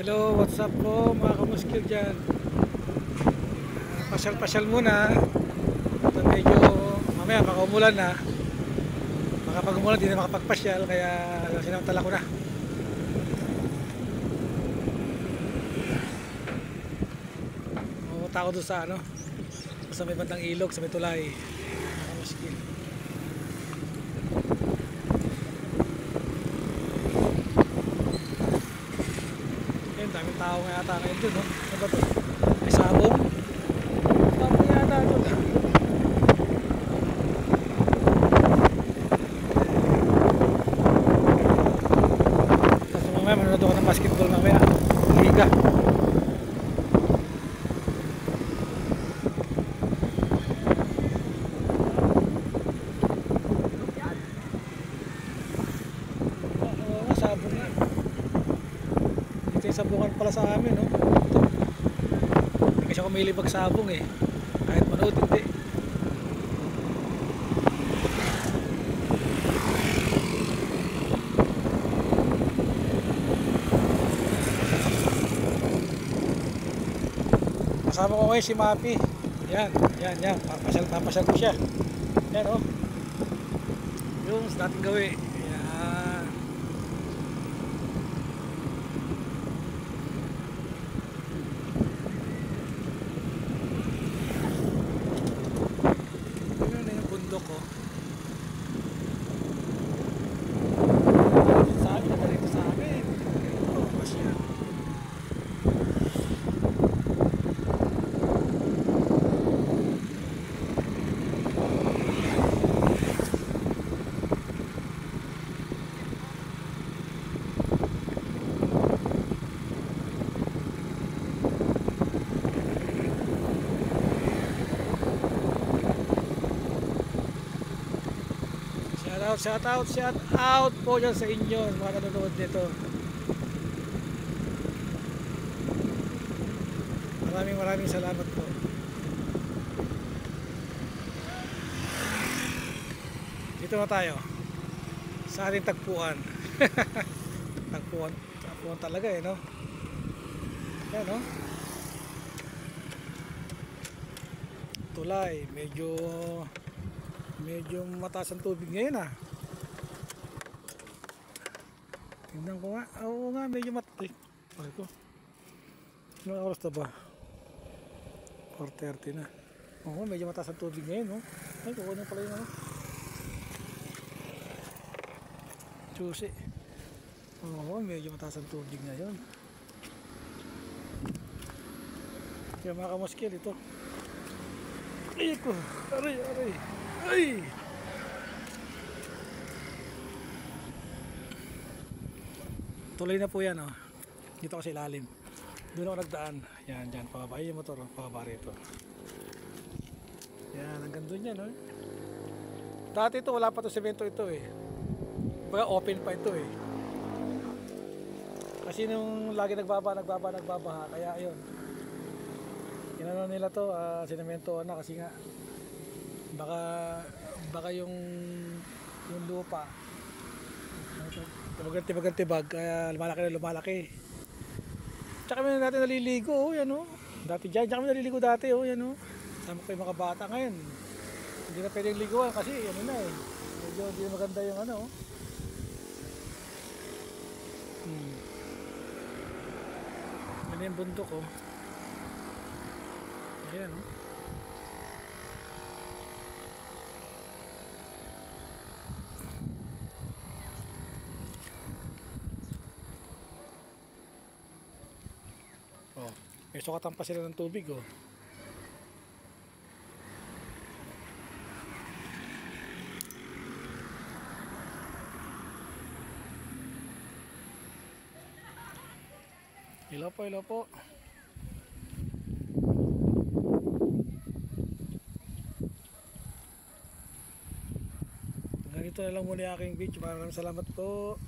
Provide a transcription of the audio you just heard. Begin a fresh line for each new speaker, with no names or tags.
Hello, what's up po mga kamuskil dyan. Pasyal-pasyal muna. Ito medyo mamaya baka umulan na. Baka pag umulan di na makapagpasyal, kaya sinamantala ko na. Pumunta ako doon sa sa may bandang ilog, sa may tulay. Mga kamuskil. Daming tao nga yata ngayon dun, no? Ano ba ito? May sabong? Sabong yata dun. Tapos mamaya manonood ako ng basketball mamaya. Liga. Oo nga, sabong yan. Sabungan pala sa amin, no? Hindi kasi ako may libag sabong eh. Kahit manood, hindi. Kasama ko ngayon si Mapi. Yan. Papasyal ko siya. Yan, oh. Yung sa dating gawin. Yan. Ko. Sa amin, nagalito sa amin. Ganito, masya. Shout out po dyan sa inyo mga nanonood nito. Maraming salamat po. Dito na tayo sa ating tagpuan. Tagpuan talaga eh, no? Yan, no? Tulay, medyo mataas ang tubig ngayon, ah. Tingnan ko nga. Oo nga, medyo mataas. Bakit ko? Anong oras na ba? 4:30 na. Oo, medyo mataas ang tubig ngayon, no? Ay, kukunin pala yun, ano? Susi. Oo, medyo mataas ang tubig ngayon. Kaya mga kamuskil, ito. Ay, ko. Aray. Ay! Tuloy na po yan, oh. Dito kasi ilalim. Doon ako nagdaan. Yan, dyan. Pababa yung motor. Pababa rito. Yan, hanggang doon yan, oh. Dati ito, wala pa ito semento ito, eh. Baga open pa ito, eh. Kasi nung lagi nagbabaha. Kaya, ayun. Inano nila to, sinemento na kasi nga baka yung lupa tibag kaya lumalaki. Tsaka kami natin naliligo, oh, yan, oh. Dati dyan kami naliligo dati, oh, yan, oh. Sama ko yung mga bata ngayon. Hindi na pwedeng liguan kasi ano na eh. Medyo hindi na maganda yung ano, oh. Yan yung bundok, oh. Ayan, oh. Oh, may sukatan pa sila ng tubig, oh. Hello po. Ganito na lang muna yung aking video. Maraming salamat po.